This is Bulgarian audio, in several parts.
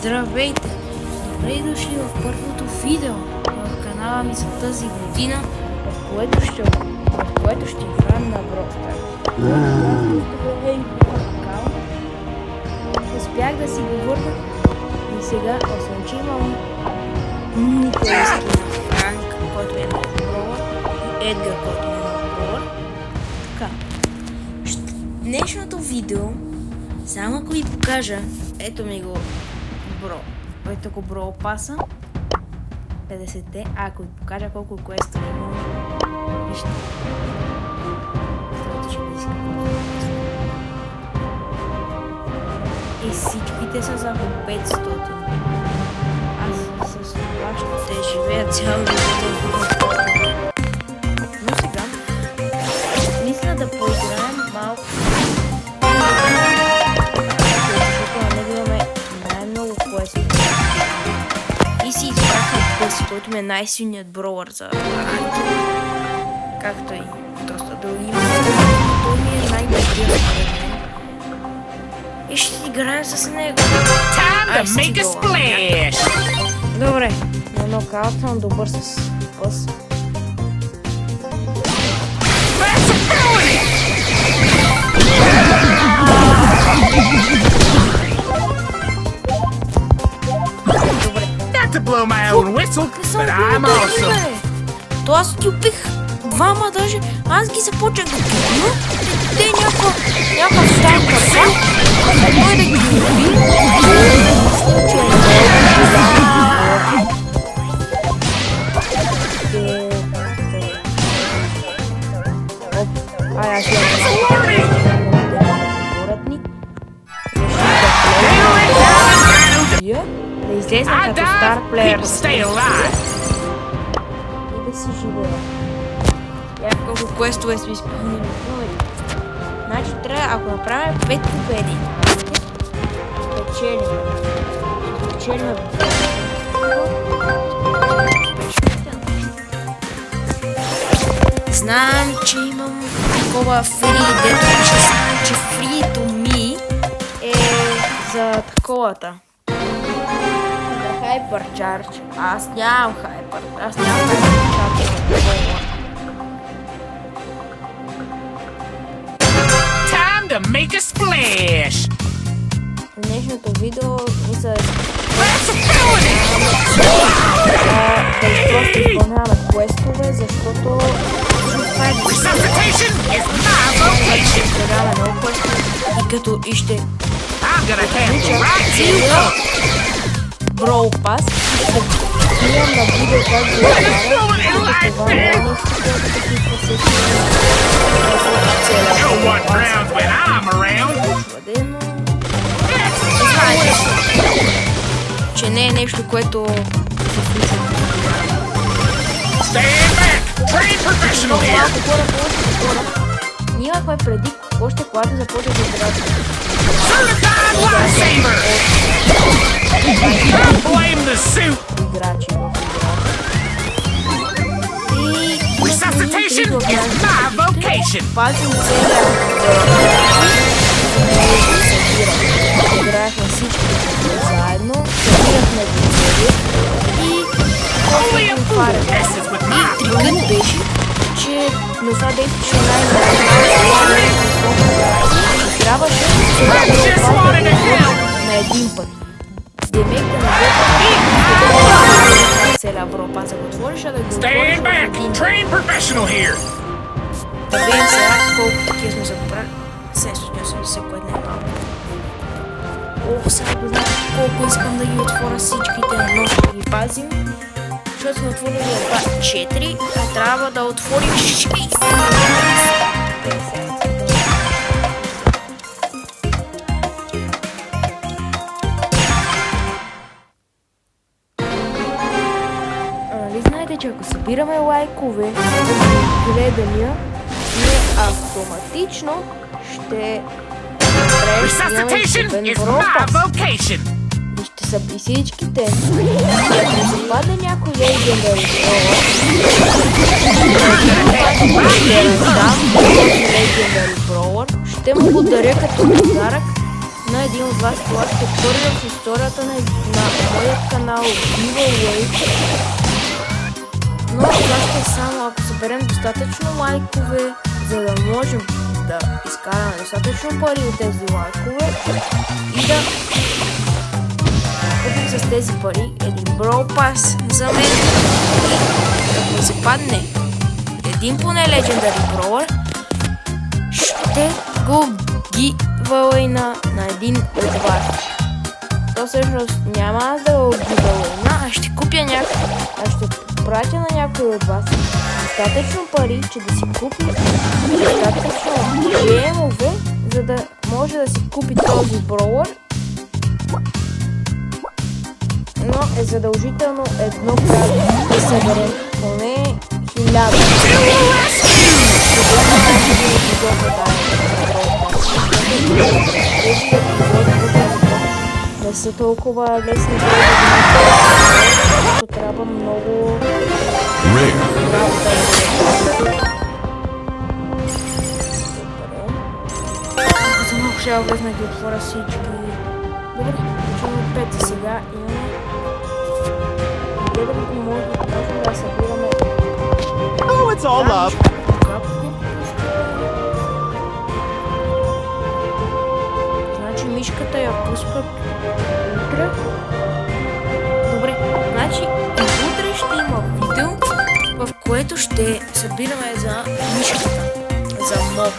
Здравейте! Добре дошли в първото видео в канала ми за тази година, в което ще играем на Brawl Stars. Успях да си го върна и сега, освен че имам Николайски на Франк, който е нов броуър, и Едгар, който е нов броуър. Така, днешното видео, само ако ви покажа, ето ми го ето го Brawl паса 50-те, ако ви покажа колко квестове имам, вижте. И всичките са за 500. Аз с това ще живея цял живот. Но сега мисля да поиграем малко. И си избраха Бъс, който ми е най-силният броуър за ранки, както и доста други има. Той ми е най-добрият според мен. И ще си играем с него. Добре, на нокаут съм добър с Бъс. To blow my own whistle, but I'm awesome. То аз ти убих двама даже, аз ги започнах да кипна, те някакъв станка са, той да ги уби. Ай, аз ще да излезна като стар плеер и да си живея. Колко квестове сме изпълнили. Значи трябва, ако направим 5 победи, печелим знам, че имам такова фри, дето че знам, че фрито ми е за таковата. Hypercharge. Аз нямам Hypercharge. Time to make a splash. Днешното видео мисля да просто изпълняваме квестове, защото Resuscitation is my vocation. и като и ще I'm gonna handle right you up. Brawl Pass, имам на видео как No one drowns when I'm around. Че не е нещо, което Stand back. Train professional here. Ние имахме преди още когато започва да играят. Certified lifesaver. Don't blame the suit. Играчи в играта. Resuscitation is my vocation. Пазим целия играехме всички заедно, събирахме го цели и трикът беше, че но това действаше най-добре и трябваше на един път. Демек да не целия Brawl Pass, ако отвориш, да го отвориш в един път. Да видим сега колко такива сме забрали. 780, което не е малко. Ох, сега го знам колко искам да ги отворя всичките, но ще ги пазим. Защото сме отворили едва 4, а трябва да отворим 6. Нали знаете, че ако събираме лайкове и гледания, ние автоматично ще Resuscitation is my vocation. И ще са и всичките. И ако западне някой легендари броуър, ще му го даря като подарък на един от вас. Това ще е първият в историята на моят канал giveaway. Но това ще е само ако съберем достатъчно лайкове, за да можем да изкараме достатъчно пари от тези лайкове и да купим с тези пари един Brawl Pass за мен. И ако се падне един поне Legendary Brawler, ще го гивалейна на един от вас. То всъщност няма аз да го гивалейна, а ще купя някакъв, а ще пратя на някой от вас достатъчно пари, че да си купи достатъчно гемове, за да може да си купи този броуър. Но е задължително едно правило да съберем поне 1000. Не са толкова лесни, защото трябва много работа. Ако за малко ще влезна ги отворя всички. Добре, чуваме 5 сега. Имаме гледаме и можем да събираме. Oh, it's all love. Значи мишката я пускат утре. Добре, значи утре ще има видео, в което ще събираме за мишката, за моб.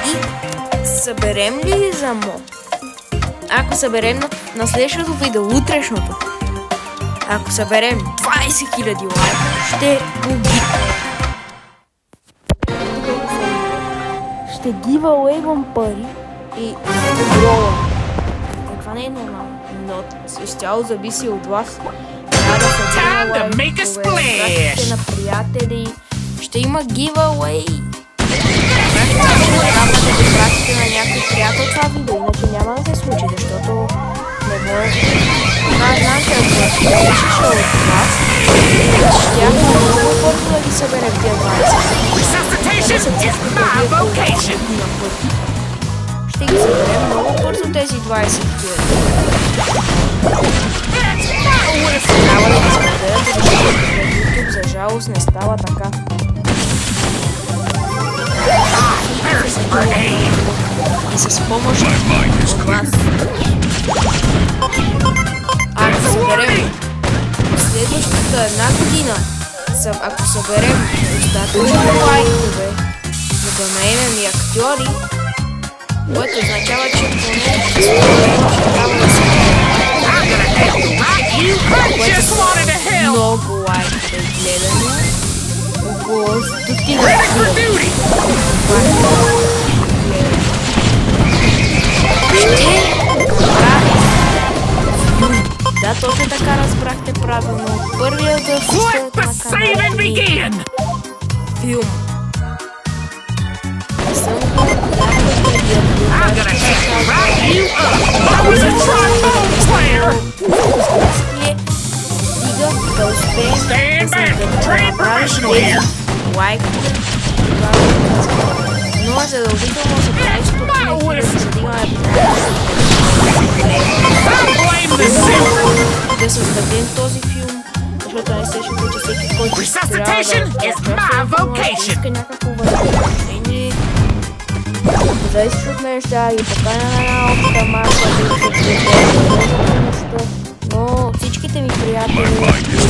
И съберем ли за моб? Ако съберем на следващото видео, утрешното, ако съберем 20 000 лайка, ще го ще гивалейвам пари и брола. Това не е нормално, но изцяло зависи от вас. Трябва да събираме лайкове, на приятели, ще има гивалей. Трябва да го пратите на някой приятел това видео, иначе няма да се случи, защото не може. Знам, че ако решиш от вас, щяхме много бързо да ги съберем тия 20. Ще ги съберем много бързо тези 20 000. Трябва да ги споделяте, защото YouTube за жалост не става така. И с помощ от вас. Ако съберем следващата една година, ако съберем достатъчно лайкове, за да наемем и актьори, което означава, че поне ще трябва да съберем много лайкове и гледания. Около стотина хиляди. Да, точно така разбрахте правилно. Първият да се канал филм. Не съм го стига да успеем да направим лайк. Но е задължително за поне 100 000, за да имаме да създадем този филм, защото не сещате, че всеки, който трябва да иска някакво възнаграждение. Зависи от мен, ще ги поканя на една обща маса, но всичките ми приятели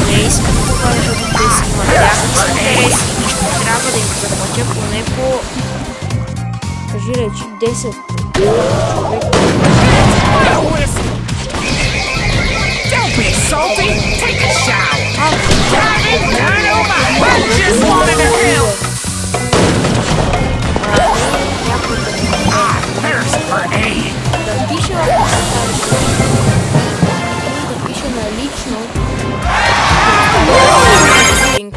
не искат това, защото те си имат някакви интереси и ще трябва да им заплатя поне по, кажи речи, 10 човек. Be salty, take a shower. Damn it, I just wanted to help. Thirst for aid. Да пише на лично.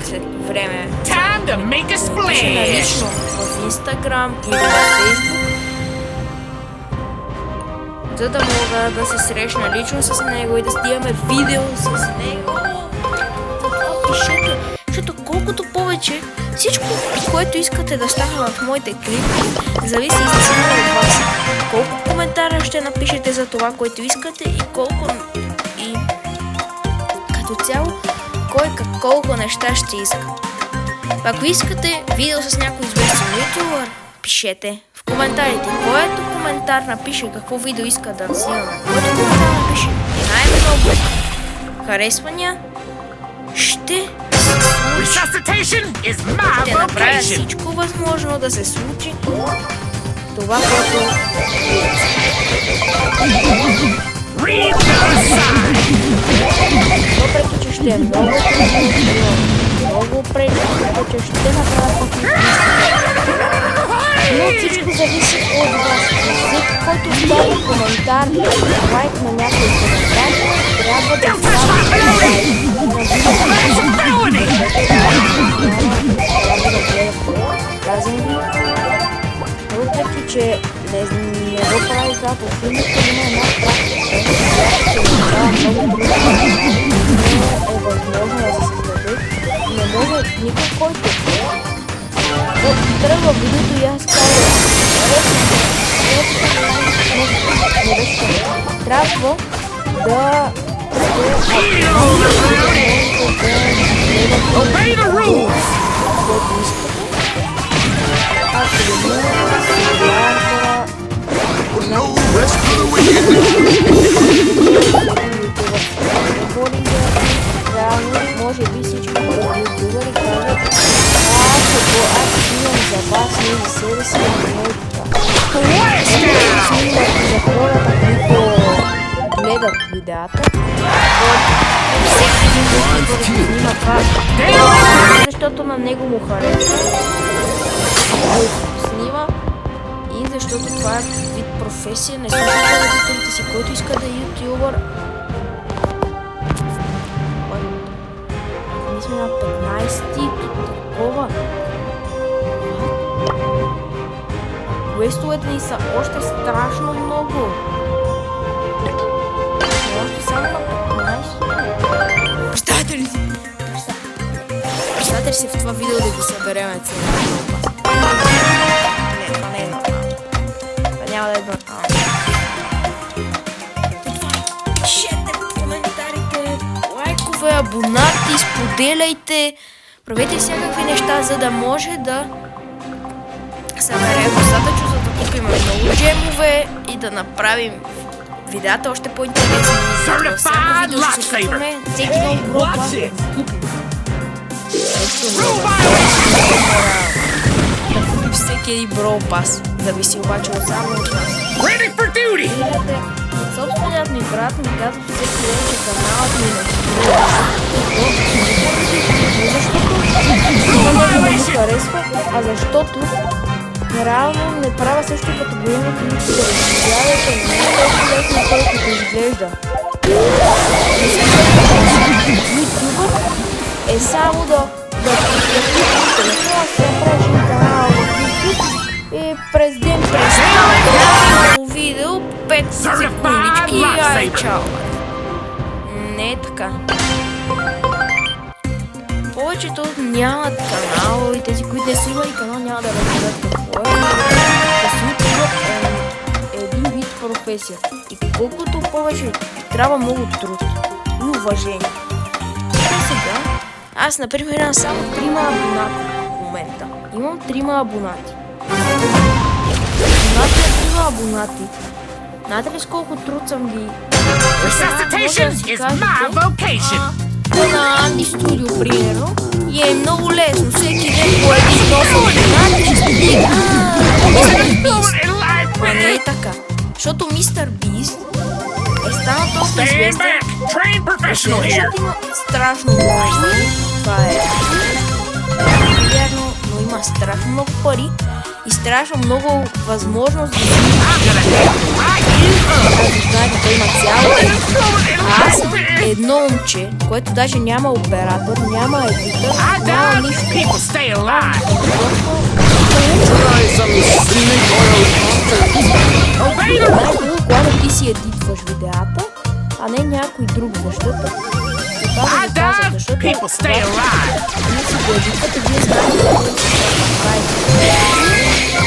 След време. Time to make a Пише на splash. лично в Instagram или в Facebook, за да мога да се срещна лично с него и да снимаме видео с него. Пишете, защото колкото повече, всичко, което искате да става в моите клипи, зависи изцяло от вас. колко коментара ще напишете за това, което искате и колко и като цяло кой колко неща ще иска. Ако искате видео с някой известен ютубър, пишете в коментарите. Който коментар напише какво видео иска да снимаме, който коментар напише най-много харесвания, ще направя всичко възможно да се случи това, което въпреки че ще е много пречи, че ще направя но всичко зависи от вас. Всеки, който остави коментар, лайк на някой коментар, трябва да остави казвам ви, въпреки че не го прави това по филмите, има една практика, която се много трудно, но е възможно да се създаде. Не може никой, който тръгва видеото и аз казвам, трябва да Obey the rules! No rescue може би всички ютубъри кажат, аз имам за вас, не за себе си, не е така. За хората, които гледат видеята, всеки един ютубър снима това, защото на него му харесва, снима и защото това е вид професия, не слушайте родителите си, който иска да е ютубър. Ние сме на 15-ти, такова. Квестовете ни са още страшно много. Още само на 15. Представете ли си? Представете ли си в това видео да ги събереме цялата група? Не, това не е нормално. Това няма да е нормално. Пишете в коментарите, лайкове, абонати, споделяйте. Правете всякакви неща, за да може да съберем достатъчно, за да купим много джемове и да направим видеята още по-интересни. Certified lifesaver! Всеки нов група. Всеки един бро пас. Зависи обаче от само от нас. Ready for duty! Собственият ми брат ми казва всеки ден, че каналът ми не защото му харесва, а защото реално не правя също като големите ютубъри. Гледайте, не е толкова лесно, колкото изглежда. Ютубър е само да телефона си направиш канал в YouTube и през ден през видео 5 секундички и ай чао. Не е така. Повечето нямат канал и тези, които не са имали канал, няма да разберат какво е. Да си ютубър е един вид професия. И колкото повече трябва много труд и уважение. Сега аз, например, имам само 3 абонати в момента. Имам 3 абонати. Имате 3 абонати. Знаете ли с колко труд съм ги... Resuscitation is my vocation! На Анди Студио, примерно, и е много лесно. Всеки ден по един нов абонат ще стига. А не е така. Защото Мистер Бист е станал толкова известен, защото има страшно много. Това е вярно, но има страшно много пари и страшно много възможност да знаете, той има цяло аз съм едно момче, което даже няма оператор, няма едитър, няма нищо. Най-друго, когато ти си едитваш видеята, а не някой друг, защото това да ви казвам, защото вие си го едитвате, вие знаете какво да правите.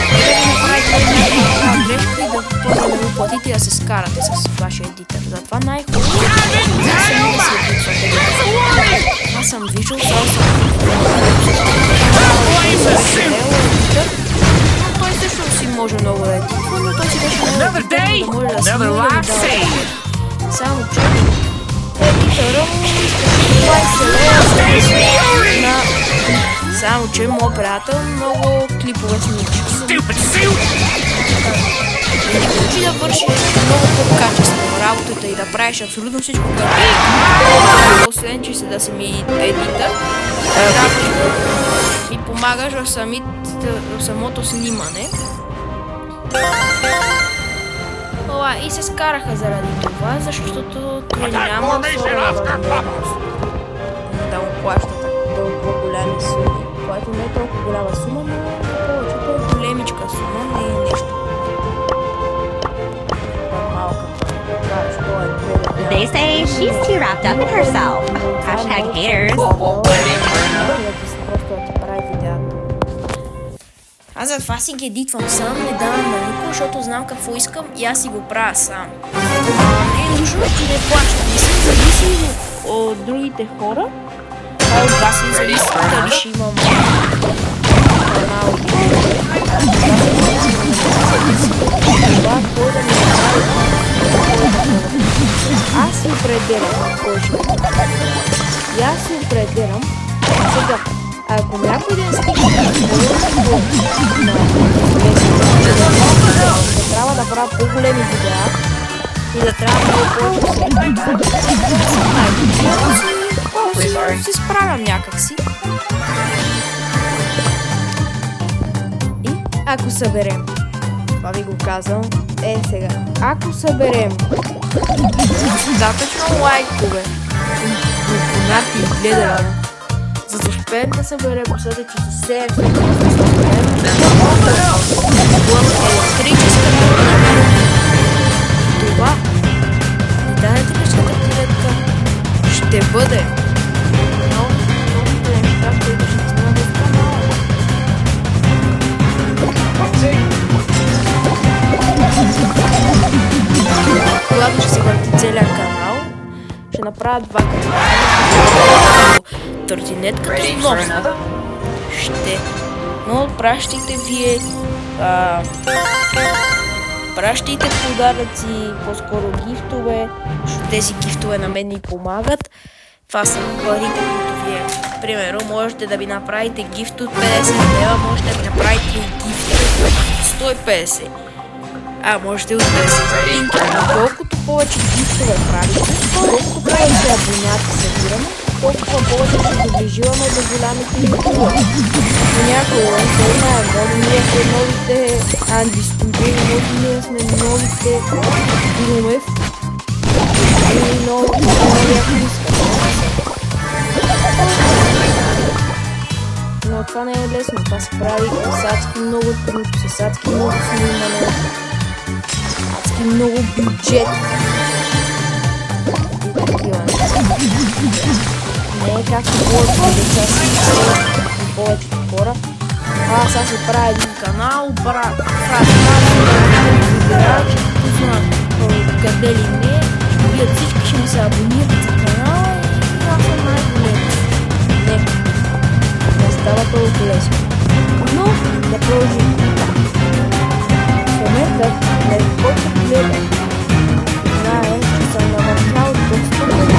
Да ви направите една грешка и да скарате с вашия едитър. Затова най-хубаво е да сами да си едитвате. Аз съм виждал, той също си може много да едитва, но той си беше много да може да снима да само че едитъра му искаше 20 лева на... Само че моят приятел много клипове снимаше. Учи да върши много по-качествено работата и да правиш абсолютно всичко, което освен че се да си ми едитър, ми помагаш в самото снимане. И се скараха заради това, защото той няма възможност да му плащат толкова голями суми, което не е толкова голяма сума, но повечето е големичка сума, не е нещо. They say she's too wrapped up in herself. Hashtag haters. Аз затова си ги едитвам сам, не давам на никого, защото знам какво искам и аз си го правя сам. Не е нужно да не плащам. Не съм зависим от другите хора, а от вас не зависи дали ще имам канал. Това кой да ми направи. Аз си определям кой ще направи. И аз си определям сега. Ако някой ден стигне да трябва да правя по-големи видеа и да трябва много повече си справям някакси. И ако съберем, това ви го казвам, сега, ако съберем достатъчно лайкове и над гледане, за да успеем да съберем последъче с 7 електрическата клетка. Това и тази електрическата клетка ще бъде новите неща, които ще снимаме в канала. Когато ще се върти целият канал, ще направя 2 канала. Търтинет като нов. Но пращайте вие пращайте подаръци, по-скоро гифтове, защото тези гифтове на мен ни помагат. Това са парите, които вие, примерно, можете да ви направите гифт от 50 лева, можете да ви направите гифт от 150. Можете от 10 линки. Колкото повече гифтове правите, колкото повече абонати събираме, толкова повече се доближаваме до голямите ютубъри. Понякога, кой знае, може ние сме новите Анди Студио, може ние сме новите Дилумев и новия Хриска. Но това не е лесно, това се прави с адски много труд, с адски много снимане, адски много бюджет и такива неща. Не е както повечето деца си мислят и повечето хора. Сега си правя един канал, правя видеа, ще пусна къде ли не, ще видят всички, ще ми се абонират за канала и аз съм най-големи. Не става толкова лесно. Но да продължим. В момента, който гледа, знае, че съм навъртял доста много.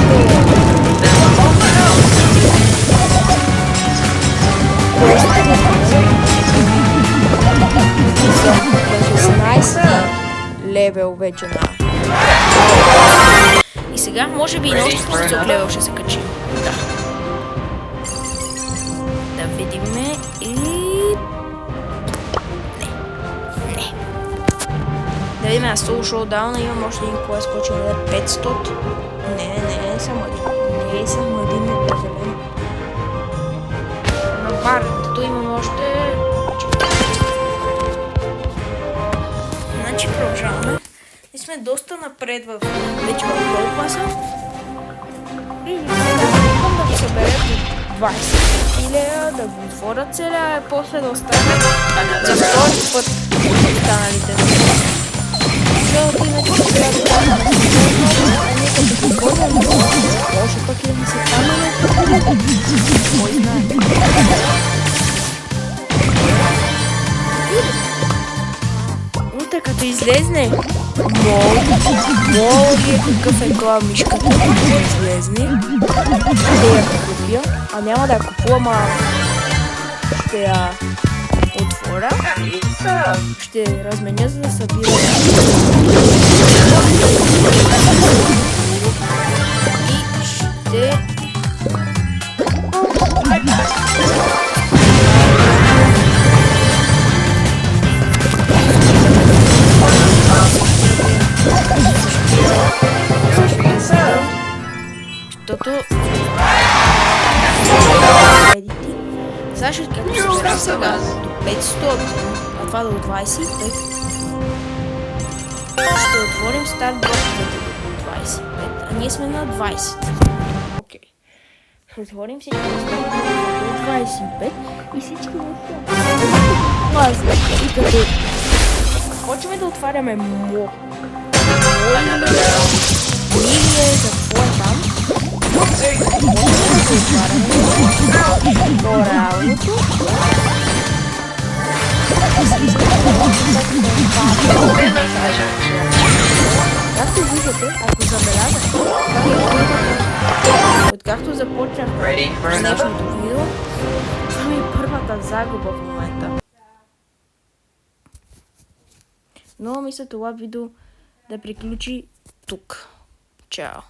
С 16 левел вече на. И сега може би и на още по-висок левел ще се качи. Да видиме и... Не. Да видим на Soul Showdown имам още един кой скочи на 500. Не е само един. Не е само един определен. На барното имам още... Значи продължаваме. И сме доста напред вече в Gold класа. И искам да го съберем до 20 000, да го отворя целия, после да остане за втори път останалите. Защото иначе трябва да Може пък и да ми се камъне. Кой знае. Утре като излезне, моли какъв е това мишката, да излезне. Ще я купя, а няма да я купувам, а ще я отворя. Ще разменя, за да събира. И ще... Защото... Сега ще събера сега до 500, а това до 25. Ще отворим старт блоковете до 25, а ние сме на 20. Окей. Ще отворим всички до 25 и всички влазват. И като почваме да отваряме ние какво е там? Моралното. Както виждате, ако забелязахте, откакто започнах днешното видео, това ми е първата загуба в момента. Но мисля това видео да приключи тук. Чао!